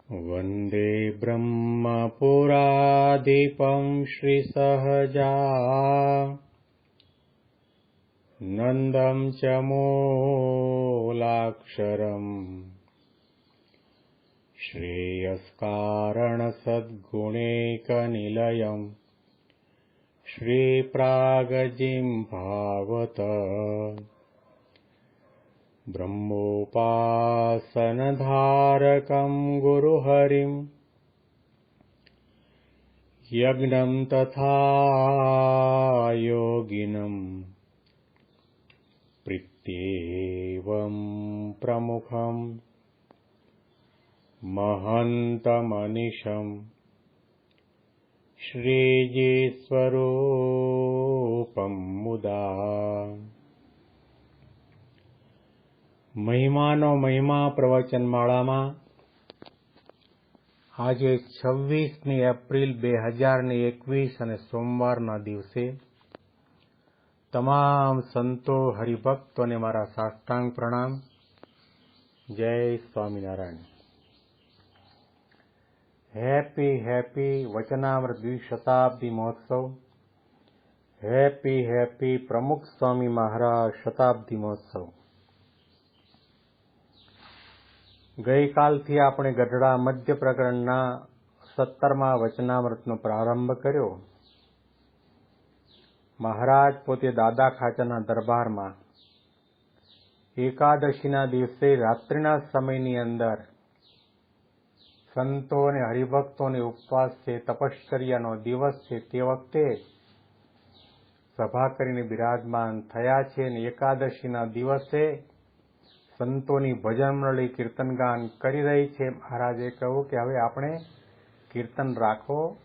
वन्दे ब्रह्मपुरादिपं श्रीसहजानन्दं च मूलाक्षरम् श्रेयस्कारणसद्गुणैकनिलयम् श्रीप्रागजिह्वावत ब्रह्मोपासनधारकं गुरुहरिं यज्ञं तथा योगिनं प्रीत्येवं प्रमुखं महन्तमनिशं श्रीजीस्वरूपं मुदा। મહિમાનો મહિમા પ્રવચનમાળામાં આજે 26 એપ્રિલ 2021 અને સોમવારના દિવસે તમામ સંતો હરિભક્તોને મારા સાષ્ટાંગ પ્રણામ. જય સ્વામિનારાયણ. હેપી વચનામૃત દ્વિશતાબ્દી મહોત્સવ. હેપી પ્રમુખ સ્વામી મહારાજ શતાબ્દી મહોત્સવ. ગઈકાલથી આપણે ગઢડા મધ્ય પ્રકરણના 17મા વચનામૃતનો પ્રારંભ કર્યો. મહારાજ પોતે દાદા ખાચરના દરબારમાં એકાદશીના દિવસે રાત્રિના સમયની અંદર સંતો અને હરિભક્તોને ઉપવાસ છે, તપશ્ચર્યાનો દિવસ છે, તે વખતે સભા કરીને બિરાજમાન થયા છે. અને એકાદશીના દિવસે સંતોની ભજન મંડળી કીર્તન ગાન કરી રહી છે. મહારાજે કહ્યું કે હવે આપણે કીર્તન રાખો,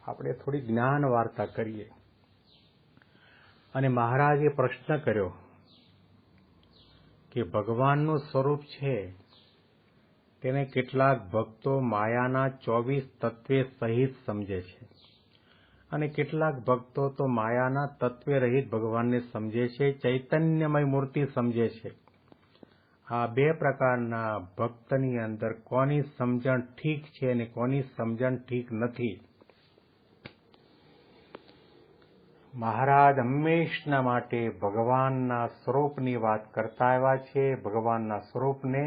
આપણે થોડી જ્ઞાન વાર્તા કરીએ. અને મહારાજે પ્રશ્ન કર્યો કે ભગવાનનું સ્વરૂપ છે તેને કેટલાક ભક્તો માયાના 24 તત્વે સહિત સમજે છે અને કેટલાક ભક્તો તો માયાના તત્વે રહિત ભગવાનને સમજે છે, ચૈતન્યમય મૂર્તિ સમજે છે. આ બે પ્રકારના ભક્તની અંદર કોની સમજણ ઠીક છે અને કોની સમજણ ઠીક નથી. મહારાજ હંમેશના માટે ભગવાનના સ્વરૂપની વાત કરતા આવ્યા છે, ભગવાનના સ્વરૂપને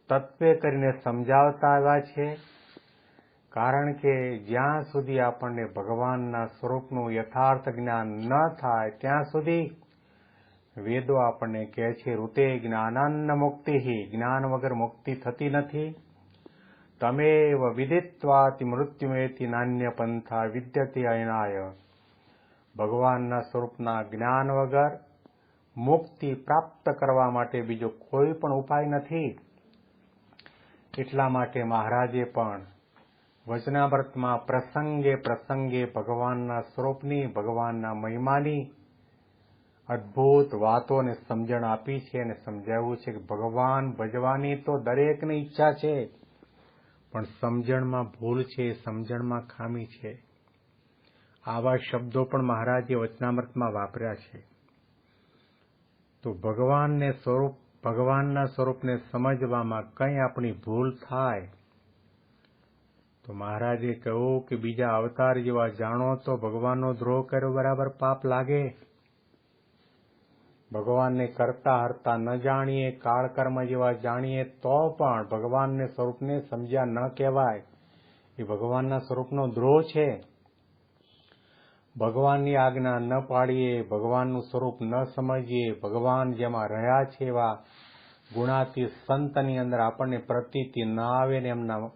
તત્વે કરીને સમજાવતા આવ્યા છે. કારણ કે જ્યાં સુધી આપણને ભગવાનના સ્વરૂપનું યથાર્થ જ્ઞાન ન થાય ત્યાં સુધી વેદો આપણને કહે છે ઋતે જ્ઞાનાન્ન મુક્તિ, જ્ઞાન વગર મુક્તિ થતી નથી. તમેવ વિદિત્વાતિ મૃત્યુમેતિ નાન્ય પંથા વિદ્યતે અયનાય. ભગવાનના સ્વરૂપના જ્ઞાન વગર મુક્તિ પ્રાપ્ત કરવા માટે બીજો કોઈ પણ ઉપાય નથી. એટલા માટે મહારાજે પણ વચનામૃતમાં પ્રસંગે ભગવાનના સ્વરૂપની, ભગવાનના મહિમાની અદ્ભુત વાતોને સમજણ આપી છે અને સમજાવ્યું છે કે ભગવાન ભજવાની તો દરેકની ઈચ્છા છે, પણ સમજણમાં ભૂલ છે, સમજણમાં ખામી છે. આવા શબ્દો પણ મહારાજે વચનામૃતમાં વાપર્યા છે. તો ભગવાનના સ્વરૂપને સમજવામાં કંઈ આપણી ભૂલ થાય તો મહારાજે કહ્યું કે બીજા અવતાર જેવા જાણો તો ભગવાનનો દ્રોહ કર્યો બરાબર પાપ લાગે. ભગવાનને કરતા હરતા ન જાણીએ, કાળકર્મ જેવા જાણીએ તો પણ ભગવાનને સ્વરૂપને સમજ્યા ન કહેવાય. એ ભગવાનના સ્વરૂપનો દ્રોહ છે. ભગવાનની આજ્ઞા ન પાડીએ, ભગવાનનું સ્વરૂપ ન સમજીએ, ભગવાન જેમાં રહ્યા છે એવા ગુણાતીત સંતની અંદર આપણને પ્રતીતિ ન આવે ને એમના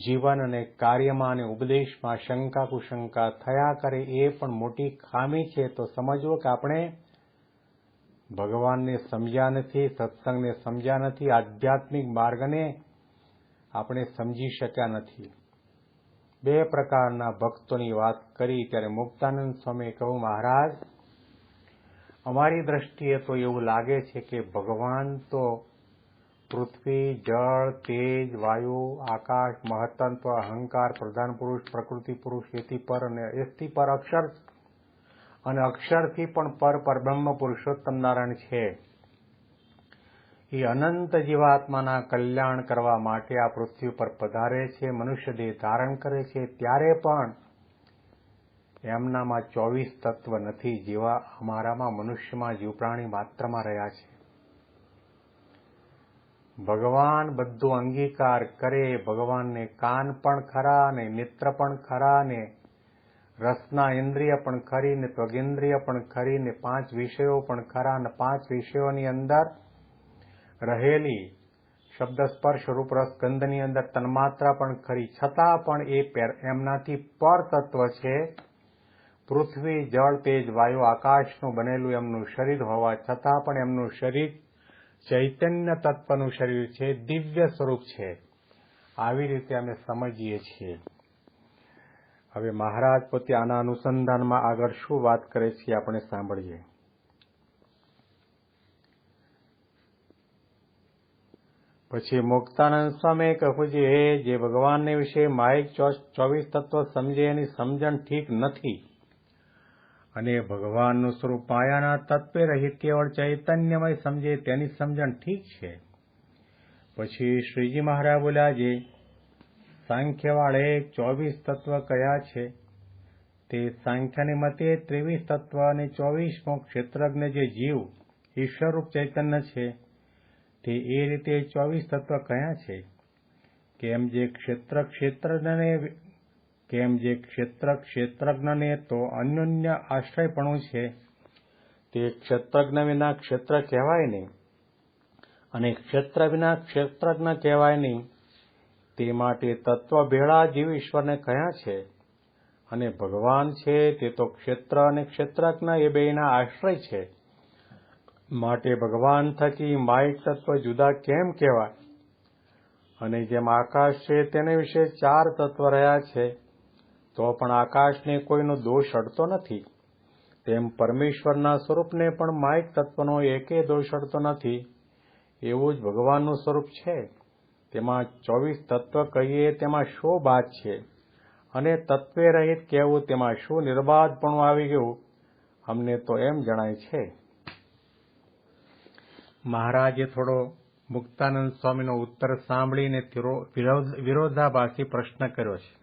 જીવન અને કાર્યમાં અને ઉપદેશમાં શંકા કુશંકા થયા કરે, એ પણ મોટી ખામી છે. તો સમજવું કે આપણે ભગવાનને સમજ્યા નથી, સત્સંગને સમજ્યા નથી, આધ્યાત્મિક માર્ગને આપણે સમજી શક્યા નથી. બે પ્રકારના ભક્તોની વાત કરી ત્યારે મુક્તાનંદ સ્વામીએ કહ્યું, મહારાજ અમારી દ્રષ્ટિએ તો એવું લાગે છે કે ભગવાન તો પૃથ્વી, જળ, તેજ, વાયુ, આકાશ, મહત્તત્વ, અહંકાર, પ્રધાન પુરુષ, પ્રકૃતિ પુરુષ, એથી પર અને એથી પર અક્ષર અને અક્ષરથી પણ પર બ્રહ્મ પુરુષોત્તમ નારાયણ છે. એ અનંત જીવાત્માના કલ્યાણ કરવા માટે આ પૃથ્વી પર પધારે છે, મનુષ્ય દેહ ધારણ કરે છે, ત્યારે પણ એમનામાં 24 તત્વ નથી જેવા અમારામાં મનુષ્યમાં જીવ પ્રાણી માત્રમાં રહ્યા છે. ભગવાન બધો અંગીકાર કરે, ભગવાનને કાન પણ ખરા ને નેત્ર પણ ખરા ને રસના ઇન્દ્રિય પણ ખરી ને ત્વગેન્દ્રિય પણ ખરી ને 5 વિષયો પણ ખરા ને 5 વિષયોની અંદર રહેલી શબ્દ સ્પર્શ રૂપ રસ ગંધની અંદર તન્માત્રા પણ ખરી, છતાં પણ એ એમનાથી પર તત્વ છે. પૃથ્વી જળ તેજ વાયુ આકાશનું બનેલું એમનું શરીર હોવા છતાં પણ એમનું શરીર ચૈતન્ય તત્વનું શરીર છે, દિવ્ય સ્વરૂપ છે. આવી રીતે અમે સમજીએ છીએ. હવે મહારાજ પોતે આના અનુસંધાનમાં આગળ શું વાત કરે છે આપણે સાંભળીએ. પછી મુક્તાનંદ સ્વામી કહ્યું છે, જે ભગવાનને વિશે માહિક 24 તત્વ સમજે એની સમજણ ઠીક નથી અને ભગવાનનું સ્વરૂપ માયાના તત્વે રહિત કેવળ ચૈતન્યમય સમજે તેની સમજણ ઠીક છે. પછી શ્રીજી મહારાજ બોલ્યા, જે સાંખ્યવાળે 24 તત્વ કયા છે તે સાંખ્યની મતે 23 તત્વ અને 24મો ક્ષેત્રજ્ઞ જે જીવ ઈશ્વરરૂપ ચૈતન્ય છે તે એ રીતે 24 તત્વ કયા છે. કેમ જે ક્ષેત્રજ્ઞને તો અન્યોન્ય આશ્રયપણું છે તે ક્ષેત્રજ્ઞ વિના ક્ષેત્ર કહેવાય નહીં અને ક્ષેત્ર વિના ક્ષેત્રજ્ઞ કહેવાય નહીં. તે માટે તત્વ ભેળા જીવ ઈશ્વરને કયા છે અને ભગવાન છે તે તો ક્ષેત્ર અને ક્ષેત્રજ્ઞ એ બેયના આશ્રય છે. માટે ભગવાન થકી માયિક તત્વ જુદા કેમ કહેવાય? અને જેમ આકાશ છે તેને વિશે 4 તત્વ રહ્યા છે તો પણ આકાશને કોઈનો દોષ અડતો નથી, તેમ પરમેશ્વરના સ્વરૂપને પણ માયિક તત્વનો એકે દોષ અડતો નથી. એવું જ ભગવાનનું સ્વરૂપ છે. તેમાં 24 તત્વ કહીએ તેમાં શું બાત છે અને તત્વે રહિત કહેવું તેમાં શું નિર્બાધપણું આવી ગયું? અમને તો એમ જણાય છે. મહારાજે થોડો મુક્તાનંદ સ્વામીનો ઉત્તર સાંભળીને વિરોધાભાસી પ્રશ્ન કર્યો છે.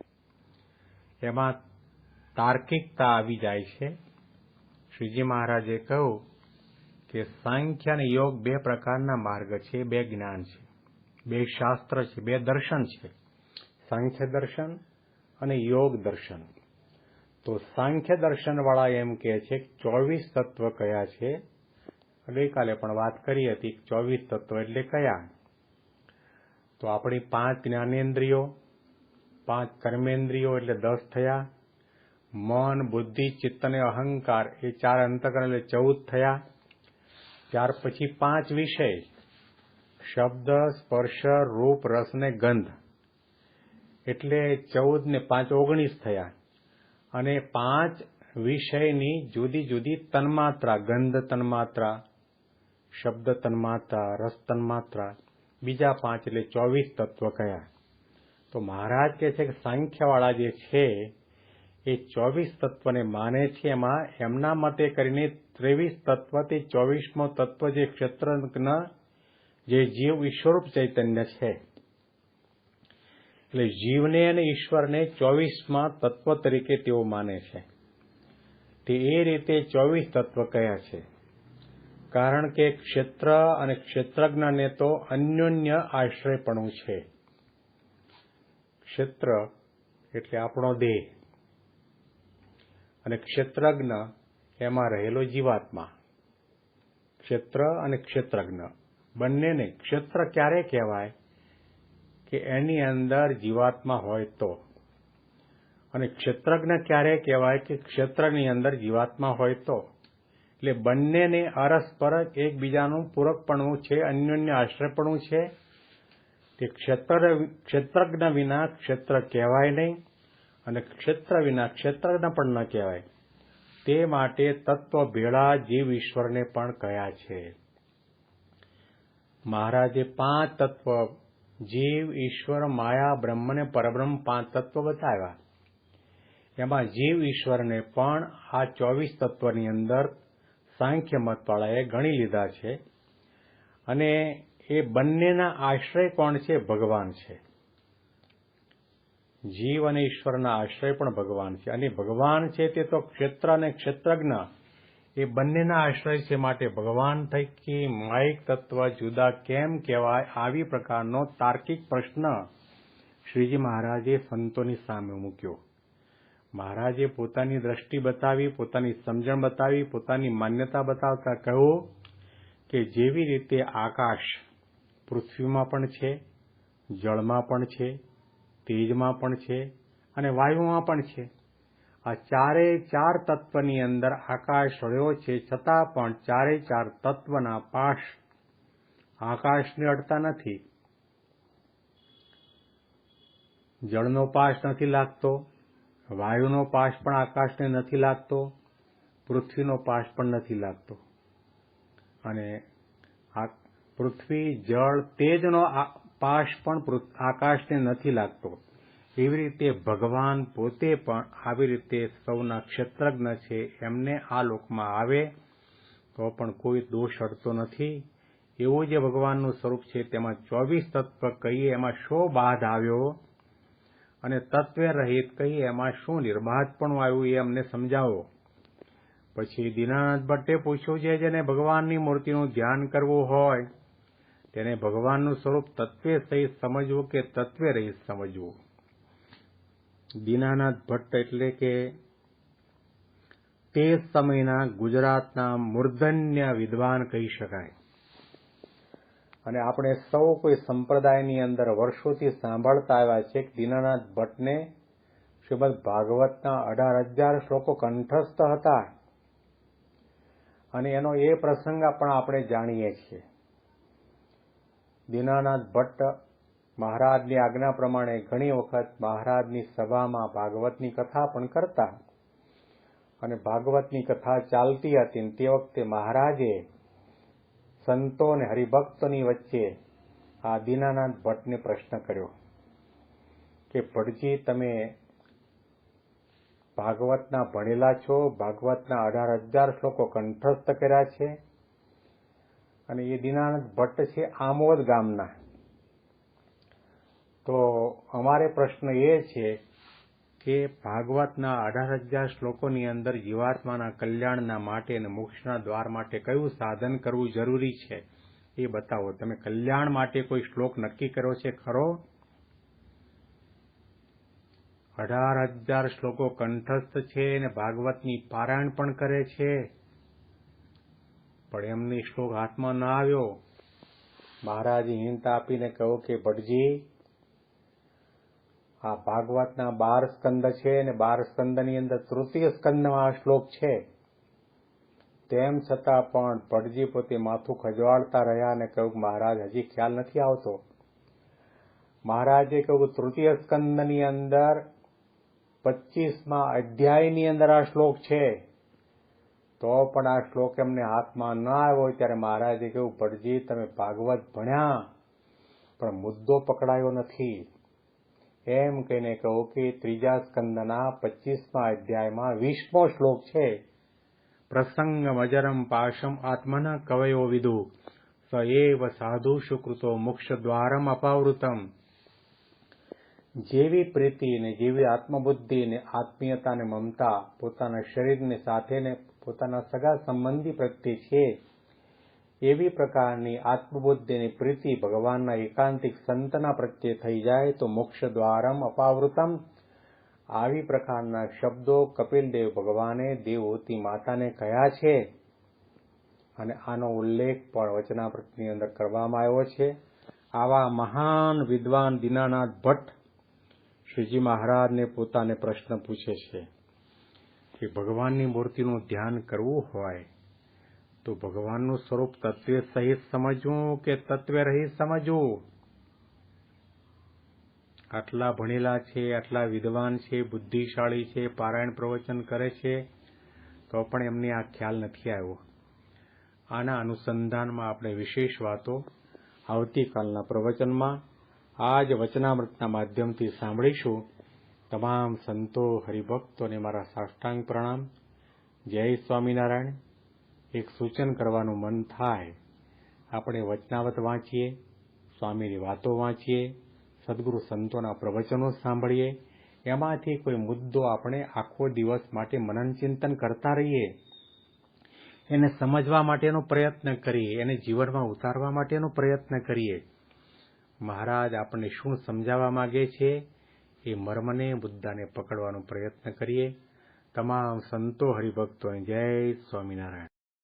એમાં તાર્કિકતા આવી જાય છે. શ્રીજી મહારાજે કહ્યું કે સાંખ્ય અને યોગ 2 પ્રકારના માર્ગ છે, 2 જ્ઞાન છે, 2 શાસ્ત્ર છે, 2 દર્શન છે, સાંખ્ય દર્શન અને યોગ દર્શન. તો સાંખ્ય દર્શન વાળા એમ કહે છે 24 તત્વ કયા છે. ગઈકાલે પણ વાત કરી હતી 24 તત્વ એટલે કયા? તો આપણી 5 જ્ઞાનેન્દ્રિયો, 5 કર્મેન્દ્રિયો એટલે 10 થયા, મન બુદ્ધિ ચિત્ત અને અહંકાર એ 4 અંતઃકરણ એટલે 14 થયા. ત્યાર પછી 5 વિષય શબ્દ સ્પર્શ રૂપ રસ ને ગંધ એટલે 14 ને 5 19 થયા. અને 5 વિષયની જુદી જુદી તન્માત્રા, ગંધ તન્માત્રા, શબ્દ તન્માત્રા, રસ તન્માત્રા, બીજા 5 એટલે 24 તત્વ કયા? તો મહારાજ કહે છે કે સાંખ્યવાળા જે છે એ 24 તત્વને માને છે. એમાં એમના મતે કરીને 23 તત્વ તે 24મો તત્વ જે ક્ષેત્રજ્ઞ જે જીવ ઈશ્વરૂપ ચૈતન્ય છે એટલે જીવને અને ઈશ્વરને 24મા તત્વ તરીકે તેઓ માને છે. તે એ રીતે 24 તત્વ કયા છે? કારણ કે ક્ષેત્ર અને ક્ષેત્રજ્ઞને તો અન્યોન્ય આશ્રયપણું છે. ક્ષેત્ર એટલે આપણો દેહ અને ક્ષેત્રજ્ઞ એમાં રહેલો જીવાત્મા. ક્ષેત્ર અને ક્ષેત્રજ્ઞ બંનેને ક્ષેત્ર ક્યારે કહેવાય કે એની અંદર જીવાત્મા હોય તો, અને ક્ષેત્રજ્ઞ ક્યારે કહેવાય કે ક્ષેત્રની અંદર જીવાત્મા હોય તો. એટલે બંનેને અરસપર એકબીજાનું પૂરકપણું છે, અન્યોન્ય આશ્રયપણું છે. તે ક્ષેત્રજ્ઞ વિના ક્ષેત્ર કહેવાય નહીં અને ક્ષેત્ર વિના ક્ષેત્રજ્ઞ પણ ન કહેવાય. તે માટે તત્વ ભેળા જીવ ઈશ્વરને પણ કહ્યા છે. મહારાજે 5 તત્વ જીવ ઈશ્વર માયા બ્રહ્મ ને પરબ્રહ્મ 5 તત્વ બતાવ્યા. એમાં જીવ ઈશ્વરને પણ આ 24 તત્વની અંદર સાંખ્ય મતવાળાએ ગણી લીધા છે અને એ બંનેના આશ્રય કોણ છે? ભગવાન છે. જીવ અને ઈશ્વરના આશ્રય પણ ભગવાન છે. અને ભગવાન છે તે તો ક્ષેત્ર અને ક્ષેત્રજ્ઞ એ બંનેના આશ્રય છે. માટે ભગવાન થકી માયિક તત્વ જુદા કેમ કહેવાય? આવી પ્રકારનો તાર્કિક પ્રશ્ન શ્રીજી મહારાજે સંતોની સામે મૂક્યો. મહારાજે પોતાની દ્રષ્ટિ બતાવી, પોતાની સમજણ બતાવી, પોતાની માન્યતા બતાવતા કહ્યું કે જેવી રીતે આકાશ પૃથ્વીમાં પણ છે, જળમાં પણ છે, તેજમાં પણ છે અને વાયુમાં પણ છે. આ ચારે ચાર તત્વની અંદર આકાશ રહ્યો છે, છતાં પણ ચારે ચાર તત્વના પાશ આકાશને અડતા નથી. જળનો પાશ નથી લાગતો, વાયુનો પાશ પણ આકાશને નથી લાગતો, પૃથ્વીનો પાશ પણ નથી લાગતો. અને પૃથ્વી, જળ, તેજનો પાશ પણ આકાશને નથી લાગતો. એવી રીતે ભગવાન પોતે પણ આવી રીતે સૌના ક્ષેત્રજ્ઞ છે. એમને આ લોકમાં આવે તો પણ કોઈ દોષ અડતો નથી. એવું જે ભગવાનનું સ્વરૂપ છે તેમાં 24 તત્વ કહીએ એમાં શો બાધ આવ્યો અને તત્વે રહિત કહીએ એમાં શું નિર્બાધપણું આવ્યું એ અમને સમજાવો. પછી દીનાનાથ ભટ્ટે પૂછ્યું છે જેને ભગવાનની મૂર્તિનું ધ્યાન કરવું હોય તેને ભગવાનનું સ્વરૂપ તત્વે સહિત સમજવું કે તત્વે રહિત સમજવું? દીનાનાથ ભટ્ટ એટલે કે તે સમયના ગુજરાતના મૂર્ધન્ય વિદ્વાન કહી શકાય. અને આપણે સૌ કોઈ સંપ્રદાયની અંદર વર્ષોથી સાંભળતા આવ્યા છે કે દીનાનાથ ભટ્ટને શ્રીમદ ભાગવતના 18,000 શ્લોકો કંઠસ્થ હતા. અને એનો એ પ્રસંગ પણ આપણે જાણીએ છીએ. દીનાનાથ ભટ્ટ મહારાજની આજ્ઞા પ્રમાણે ઘણી વખત મહારાજની સભામાં ભાગવતની કથા પણ કરતા. અને ભાગવતની કથા ચાલતી હતી તે વખતે મહારાજે સંતો અને હરિભક્તોની વચ્ચે આ દીનાનાથ ભટ્ટને પ્રશ્ન કર્યો કે ભટ્ટજી, તમે ભાગવતના ભણેલા છો, ભાગવતના 18,000 શ્લોકો કંઠસ્થ કર્યા છે. અને એ દીનાનાથ ભટ્ટ છે આમોદ ગામના. તો અમારે પ્રશ્ન એ છે કે ભાગવતના 18,000 શ્લોકોની અંદર જીવાત્માના કલ્યાણના માટે અને મોક્ષના દ્વાર માટે કયું સાધન કરવું જરૂરી છે એ બતાવો. તમે કલ્યાણ માટે કોઈ શ્લોક નક્કી કર્યો છે ખરો? 18,000 શ્લોકો કંઠસ્થ છે અને ભાગવતની પારાયણ પણ કરે છે, પણ એમને શ્લોક હાથમાં ન આવ્યો. મહારાજે હિંટ આપીને કહ્યું કે ભટ્ટજી, આ ભાગવતના 12 સ્કંદ છે અને 12 સ્કંદની અંદર તૃતીય સ્કંદમાં આ શ્લોક છે. તેમ છતાં પણ ભટ્ટજી પોતે માથું ખજવાળતા રહ્યા અને કહ્યું મહારાજ હજી ખ્યાલ નથી આવતો. મહારાજે કહ્યું તૃતીય સ્કંદની અંદર 25મા અધ્યાયની અંદર આ શ્લોક છે. તો પણ આ શ્લોક એમને હાથમાં ન આવ્યો. ત્યારે મહારાજે કહ્યું ભટ્ટજી, તમે ભાગવત ભણ્યા પણ મુદ્દો પકડાયો નથી. એમ કહીને કહું કે ત્રીજા સ્કંદના 25મા અધ્યાયમાં 20મો શ્લોક છે. પ્રસંગમ અજરમ પાશમ આત્મના કવયો વિદુ સ એવ સાધુ સુકૃતો મોક્ષ દ્વારમ અપાવૃતમ. જેવી પ્રીતિ ને જેવી આત્મબુદ્ધિ ને આત્મીયતા ને મમતા પોતાના શરીરની સાથે ને પોતાના સગા સંબંધી પ્રત્યે છે, એવી પ્રકારની આત્મબુદ્ધિની પ્રીતિ ભગવાનના એકાંતિક સંતના પ્રત્યે થઈ જાય તો મોક્ષ દ્વારમ અપાવૃતમ. આવી પ્રકારના શબ્દો કપિલદેવ ભગવાને દેવહૂતિ માતાને કહ્યા છે. અને આનો ઉલ્લેખ પણ વચનામૃતની અંદર કરવામાં આવ્યો છે. આવા મહાન વિદ્વાન દીનાનાથ ભટ્ટ શ્રીજી મહારાજને પોતાને પ્રશ્ન પૂછે છે કે ભગવાનની મૂર્તિનું ધ્યાન કરવું હોય તો ભગવાનનું સ્વરૂપ તત્વે સહિત સમજવું કે તત્વે રહિત સમજવું? આટલા ભણેલા છે, આટલા વિદ્વાન છે, બુદ્ધિશાળી છે, પારાયણ પ્રવચન કરે છે, તો પણ એમને આ ખ્યાલ નથી આવ્યો. આના અનુસંધાનમાં આપણે વિશેષ વાતો આવતીકાલના પ્રવચનમાં આ જ વચનામૃતના માધ્યમથી સાંભળીશું. તમામ સંતો હરિભક્તોને મારા સાષ્ટાંગ પ્રણામ. જય સ્વામિનારાયણ. એક સૂચન કરવાનું મન થાય, આપણે વચનાવત વાંચીએ, સ્વામીની વાતો વાંચીએ, સદગુરુ સંતોના પ્રવચનો સાંભળીએ, એમાંથી કોઈ મુદ્દો આપણે આખો દિવસ માટે મનન ચિંતન કરતા રહીએ, એને સમજવા માટેનો પ્રયત્ન કરીએ, એને જીવનમાં ઉતારવા માટેનો પ્રયત્ન કરીએ. મહારાજ આપણને શું સમજાવવા માંગે છે એ મર્મને, મુદ્દાને પકડવાનો પ્રયત્ન કરીએ. તમામ સંતો હરિભક્તોને જય સ્વામિનારાયણ.